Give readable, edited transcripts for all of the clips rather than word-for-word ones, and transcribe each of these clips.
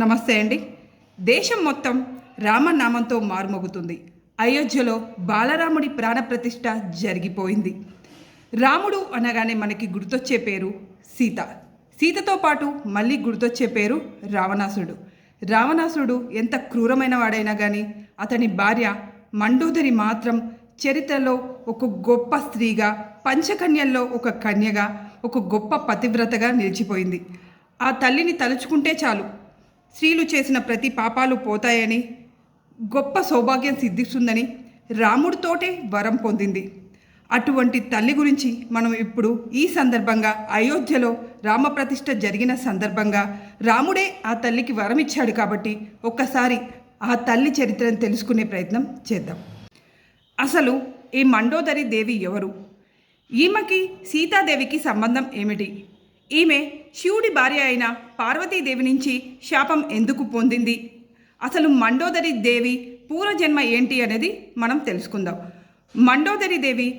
నమస్తే అండి. దేశం మొత్తం రామనామంతో మారుమోగుతుంది. అయోధ్యలో బాలరాముడి ప్రాణప్రతిష్ఠ జరిగిపోయింది. రాముడు అనగానే మనకి గుర్తొచ్చే పేరు సీత. సీతతో పాటు మళ్ళీ గుర్తొచ్చే పేరు రావణాసురుడు. రావణాసురుడు ఎంత క్రూరమైన వాడైనా కానీ అతని భార్య మండోదరి మాత్రం చరిత్రలో ఒక గొప్ప స్త్రీగా, పంచకన్యల్లో ఒక కన్యగా, ఒక గొప్ప పతివ్రతగా నిలిచిపోయింది. ఆ తల్లిని తలుచుకుంటే చాలు స్త్రీలు చేసిన ప్రతి పాపాలు పోతాయని, గొప్ప సౌభాగ్యం సిద్ధిస్తుందని రాముడితోటే వరం పొందింది. అటువంటి తల్లి గురించి మనం ఇప్పుడు ఈ సందర్భంగా అయోధ్యలో రామప్రతిష్ఠ జరిగిన సందర్భంగా రాముడే ఆ తల్లికి వరం ఇచ్చాడు కాబట్టి ఒక్కసారి ఆ తల్లి చరిత్రను తెలుసుకునే ప్రయత్నం చేద్దాం. అసలు ఈ మండోదరి దేవి ఎవరు? ఈమెకి సీతాదేవికి సంబంధం ఏమిటి? ఈమె శివుడి భార్య అయిన పార్వతీదేవి నుంచి శాపం ఎందుకు పొందింది? అసలు మండోదరి దేవి పూర్వజన్మ ఏంటి అనేది మనం తెలుసుకుందాం. మండోదరి దేవి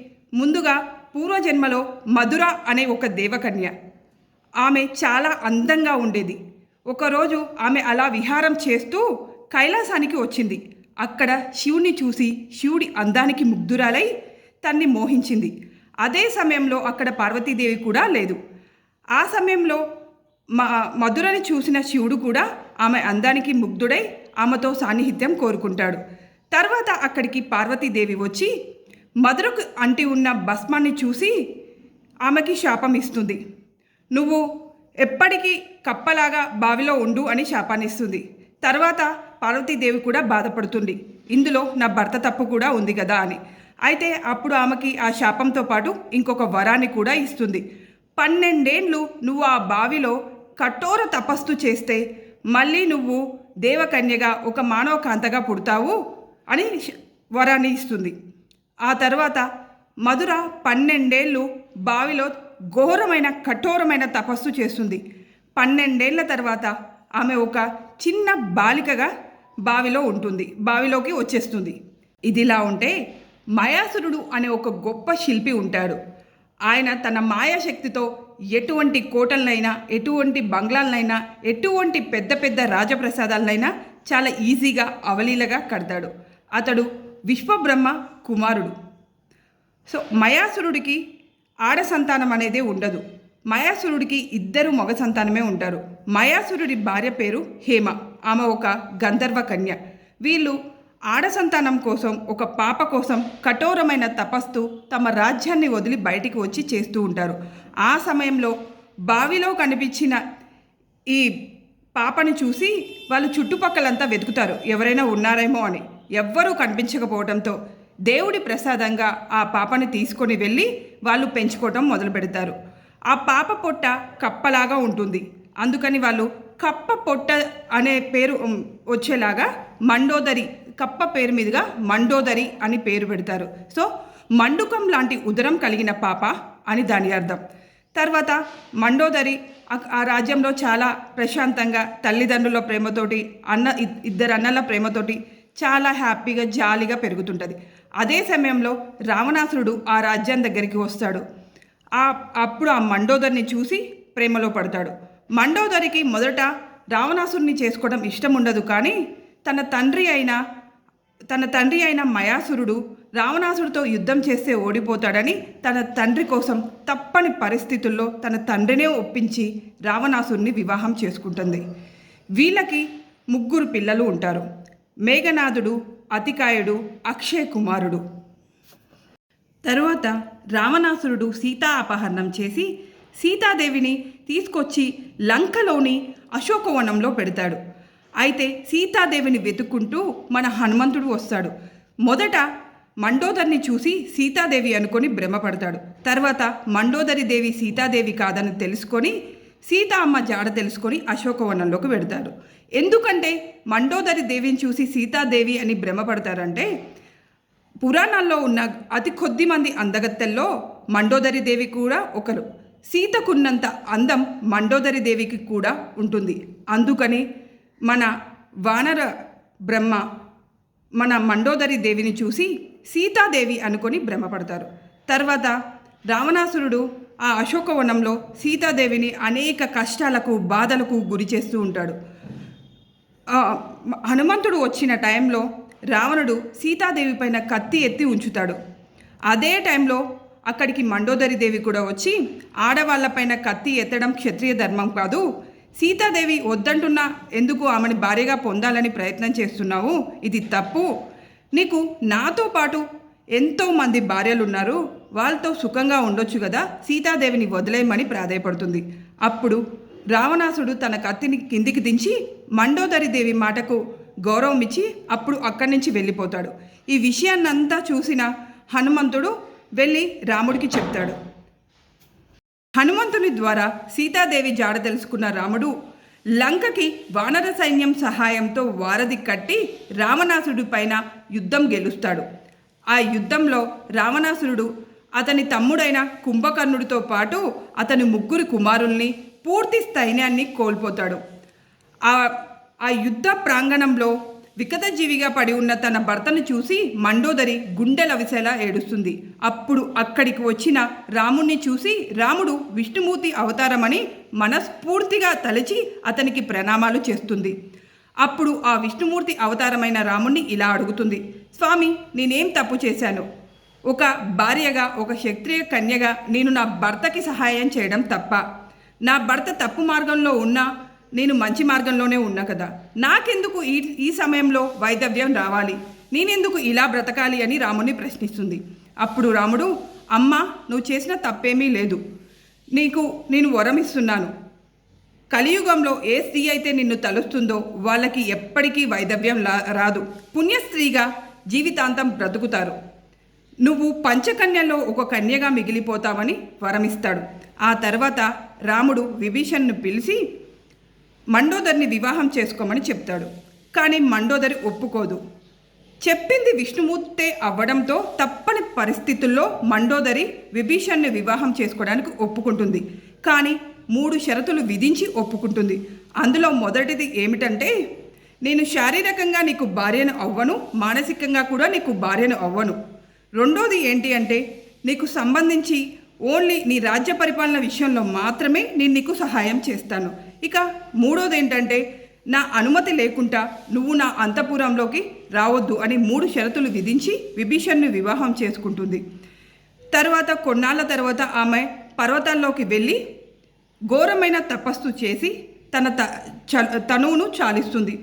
ముందుగా పూర్వజన్మలో మధుర అనే ఒక దేవకన్య. ఆమె చాలా అందంగా ఉండేది. ఒకరోజు ఆమె అలా విహారం చేస్తూ కైలాసానికి వచ్చింది. అక్కడ శివుని చూసి శివుడి అందానికి ముగ్ధురాలై తన్ని మోహించింది. అదే సమయంలో అక్కడ పార్వతీదేవి కూడా లేదు. ఆ సమయంలో మధురని చూసిన శివుడు కూడా ఆమె అందానికి ముగ్ధుడై ఆమెతో సాన్నిహిత్యం కోరుకుంటాడు. తర్వాత అక్కడికి పార్వతీదేవి వచ్చి మధురకు అంటి ఉన్న భస్మాన్ని చూసి ఆమెకి శాపం ఇస్తుంది. నువ్వు ఎప్పటికీ కప్పలాగా బావిలో ఉండు అని శాపాన్ని ఇస్తుంది. తర్వాత పార్వతీదేవి కూడా బాధపడుతుంది, ఇందులో నా భర్త తప్పు కూడా ఉంది కదా అని. అయితే అప్పుడు ఆమెకి ఆ శాపంతో పాటు ఇంకొక వరాన్ని కూడా ఇస్తుంది. 12 ఏళ్ళు నువ్వు ఆ బావిలో కఠోర తపస్సు చేస్తే మళ్ళీ నువ్వు దేవకన్యగా ఒక మానవ కాంతగా పుడతావు అని వరాన్ని ఇస్తుంది. ఆ తర్వాత మధుర 12 ఏళ్ళు బావిలో ఘోరమైన కఠోరమైన తపస్సు చేస్తుంది. 12 ఏళ్ల తర్వాత ఆమె ఒక చిన్న బాలికగా బావిలో ఉంటుంది, బావిలోకి వచ్చేస్తుంది. ఇదిలా ఉంటే మయాసురుడు అనే ఒక గొప్ప శిల్పి ఉంటాడు. ఆయన తన మాయాశక్తితో ఎటువంటి కోటలనైనా, ఎటువంటి బంగ్లాలనైనా, ఎటువంటి పెద్ద పెద్ద రాజప్రసాదాలనైనా చాలా ఈజీగా అవలీలగా కడతాడు. అతడు విశ్వబ్రహ్మ కుమారుడు. సో మయాసురుడికి ఆడ సంతానం అనేది ఉండదు. మయాసురుడికి 2 మగ సంతానమే ఉంటారు. మయాసురుడి భార్య పేరు హేమ. ఆమె ఒక గంధర్వ కన్య. వీళ్ళు ఆడ సంతానం కోసం, ఒక పాప కోసం కఠోరమైన తపస్సు తమ రాజ్యాన్ని వదిలి బయటికి వచ్చి చేస్తూ ఉంటారు. ఆ సమయంలో బావిలో కనిపించిన ఈ పాపని చూసి వాళ్ళు చుట్టుపక్కలంతా వెతుకుతారు, ఎవరైనా ఉన్నారేమో అని. ఎవ్వరూ కనిపించకపోవడంతో దేవుడి ప్రసాదంగా ఆ పాపని తీసుకొని వెళ్ళి వాళ్ళు పెంచుకోవటం మొదలు పెడతారు. ఆ పాప పొట్ట కప్పలాగా ఉంటుంది. అందుకని వాళ్ళు కప్ప పొట్ట అనే పేరు వచ్చేలాగా మండోదరి, కప్ప పేరు మీదుగా మండోదరి అని పేరు పెడతారు. సో మండుకం లాంటి ఉదరం కలిగిన పాప అని దాని అర్థం. తర్వాత మండోదరి ఆ రాజ్యంలో చాలా ప్రశాంతంగా తల్లిదండ్రుల ప్రేమతోటి, ఇద్దరు అన్నల ప్రేమతోటి చాలా హ్యాపీగా జాలీగా పెరుగుతుంటుంది. అదే సమయంలో రావణాసురుడు ఆ రాజ్యం దగ్గరికి వస్తాడు. అప్పుడు ఆ మండోదరిని చూసి ప్రేమలో పడతాడు. మండోదరికి మొదట రావణాసురుని చేసుకోవడం ఇష్టం ఉండదు. కానీ తన తండ్రి అయిన మయాసురుడు రావణాసుడితో యుద్ధం చేస్తే ఓడిపోతాడని తన తండ్రి కోసం తప్పని పరిస్థితుల్లో తన తండ్రినే ఒప్పించి రావణాసురుని వివాహం చేసుకుంటుంది. వీళ్ళకి 3 పిల్లలు ఉంటారు. మేఘనాథుడు, అతికాయుడు, అక్షయ కుమారుడు. తరువాత రావణాసురుడు సీతా అపహరణం చేసి సీతాదేవిని తీసుకొచ్చి లంకలోని అశోకవనంలో పెడతాడు. అయితే సీతాదేవిని వెతుక్కుంటూ మన హనుమంతుడు వస్తాడు. మొదట మండోదరిని చూసి సీతాదేవి అనుకొని భ్రమపడతాడు. తర్వాత మండోదరి దేవి సీతాదేవి కాదని తెలుసుకొని సీతా అమ్మ జాడ తెలుసుకొని అశోకవనంలోకి వెడతాడు. ఎందుకంటే మండోదరి దేవిని చూసి సీతాదేవి అని భ్రమపడతారంటే, పురాణాల్లో ఉన్న అతి కొద్ది మంది అందగత్తెల్లో మండోదరి దేవి కూడా ఒకరు. సీతకున్నంత అందం మండోదరి దేవికి కూడా ఉంటుంది. అందుకని మన వానర బ్రహ్మ మన మండోదరి దేవిని చూసి సీతాదేవి అనుకొని భ్రమపడతారు. తర్వాత రావణాసురుడు ఆ అశోకవనంలో సీతాదేవిని అనేక కష్టాలకు, బాధలకు గురి చేస్తూ ఉంటాడు. ఆ, హనుమంతుడు వచ్చిన టైంలో రావణుడు సీతాదేవి పైన కత్తి ఎత్తి ఉంచుతాడు. అదే టైంలో అక్కడికి మండోదరి దేవి కూడా వచ్చి ఆడవాళ్ళపైన కత్తి ఎత్తడం క్షత్రియ ధర్మం కాదు, సీతాదేవి వద్దంటున్నా ఎందుకు ఆమెని భార్యగా పొందాలని ప్రయత్నం చేస్తున్నావు, ఇది తప్పు, నీకు నాతో పాటు ఎంతోమంది భార్యలు ఉన్నారు, వాళ్ళతో సుఖంగా ఉండొచ్చు కదా, సీతాదేవిని వదిలేయమని ప్రాధేయపడుతుంది. అప్పుడు రావణాసుడు తన కత్తిని కిందికి దించి మండోదరి దేవి మాటకు గౌరవం ఇచ్చి అప్పుడు అక్కడి నుంచి వెళ్ళిపోతాడు. ఈ విషయాన్నంతా చూసిన హనుమంతుడు వెళ్ళి రాముడికి చెప్తాడు. హనుమంతుని ద్వారా సీతాదేవి జాడ తెలుసుకున్న రాముడు లంకకి వానర సైన్యం సహాయంతో వారధి కట్టి రావణాసుడి పైన యుద్ధం గెలుస్తాడు. ఆ యుద్ధంలో రావణాసురుడు అతని తమ్ముడైన కుంభకర్ణుడితో పాటు అతని 3 కుమారుల్ని పూర్తి సైన్యాన్ని కోల్పోతాడు. ఆ యుద్ధ ప్రాంగణంలో వికతజీవిగా పడి ఉన్న తన భర్తను చూసి మండోదరి గుండెలవిసేలా ఏడుస్తుంది. అప్పుడు అక్కడికి వచ్చిన రాముణ్ణి చూసి రాముడు విష్ణుమూర్తి అవతారమని మనస్ఫూర్తిగా తలచి అతనికి ప్రణామాలు చేస్తుంది. అప్పుడు ఆ విష్ణుమూర్తి అవతారమైన రాముణ్ణి ఇలా అడుగుతుంది, స్వామి, నేనేం తప్పు చేశాను? ఒక భార్యగా, ఒక క్షత్రియ కన్యగా నేను నా భర్తకి సహాయం చేయడం తప్ప? నా భర్త తప్పు మార్గంలో ఉన్నా నేను మంచి మార్గంలోనే ఉన్నా కదా, నాకెందుకు ఈ సమయంలో వైదవ్యం రావాలి, నేనెందుకు ఇలా బ్రతకాలి అని రాముని ప్రశ్నిస్తుంది. అప్పుడు రాముడు, అమ్మ, నువ్వు చేసిన తప్పేమీ లేదు, నేను వరం ఇస్తున్నాను, కలియుగంలో ఏ స్త్రీ అయితే నిన్ను తలుస్తుందో వాళ్ళకి ఎప్పటికీ వైదవ్యం రాదు, పుణ్యస్త్రీగా జీవితాంతం బ్రతుకుతారు, నువ్వు పంచకన్యల్లో ఒక కన్యగా మిగిలిపోతావని వరమిస్తాడు. ఆ తర్వాత రాముడు విభీషణ్ను పిలిచి మండోదరిని వివాహం చేసుకోమని చెప్తాడు. కానీ మండోదరి ఒప్పుకోదు. చెప్పింది విష్ణుమూర్తే అవ్వడంతో తప్పని పరిస్థితుల్లో మండోదరి విభీషణ్ని వివాహం చేసుకోవడానికి ఒప్పుకుంటుంది. కానీ 3 షరతులు విధించి ఒప్పుకుంటుంది. అందులో మొదటిది ఏమిటంటే, నేను శారీరకంగా నీకు భార్యను అవ్వను, మానసికంగా కూడా నీకు భార్యను అవ్వను. రెండోది ఏంటి అంటే, నీకు సంబంధించి ఓన్లీ నీ రాజ్య పరిపాలన విషయంలో మాత్రమే నేను నీకు సహాయం చేస్తాను. ఇక మూడోది ఏంటంటే, నా అనుమతి లేకుండా నువ్వు నా అంతఃపురంలోకి రావద్దు అని 3 షరతులు విధించి విభీషణ్ని వివాహం చేసుకుంటుంది. తర్వాత కొన్నాళ్ళ తర్వాత ఆమె పర్వతాల్లోకి వెళ్ళి ఘోరమైన తపస్సు చేసి తన తనువును చాలిస్తుంది.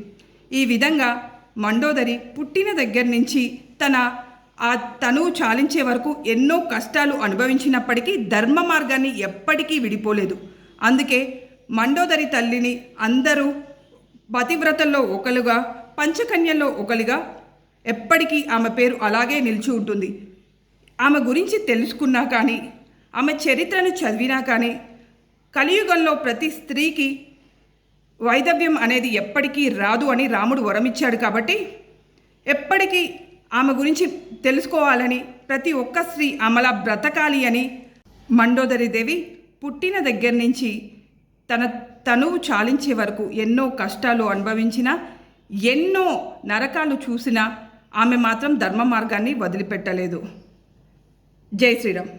ఈ విధంగా మండోదరి పుట్టిన దగ్గర నుంచి ఆ తనువు చాలించే వరకు ఎన్నో కష్టాలు అనుభవించినప్పటికీ ధర్మ మార్గాన్ని ఎప్పటికీ విడిపోలేదు. అందుకే మండోదరి తల్లిని అందరూ పతివ్రతల్లో ఒకలుగా, పంచకన్యల్లో ఒకలుగా ఎప్పటికీ ఆమె పేరు అలాగే నిలిచి ఉంటుంది. ఆమె గురించి తెలుసుకున్నా కానీ, ఆమె చరిత్రను చదివినా కానీ, కలియుగంలో ప్రతి స్త్రీకి వైదవ్యం అనేది ఎప్పటికీ రాదు అని రాముడు వరమిచ్చాడు. కాబట్టి ఎప్పటికీ ఆమె గురించి తెలుసుకోవాలని, ప్రతి ఒక్క స్త్రీ ఆమెలా బ్రతకాలి అని మండోదరి దేవి పుట్టిన దగ్గర నుంచి తన తనువు చాలించే వరకు ఎన్నో కష్టాలు అనుభవించిన, ఎన్నో నరకాలు చూసినా ఆమె మాత్రం ధర్మ మార్గాన్ని వదిలిపెట్టలేదు. జై శ్రీరామ్.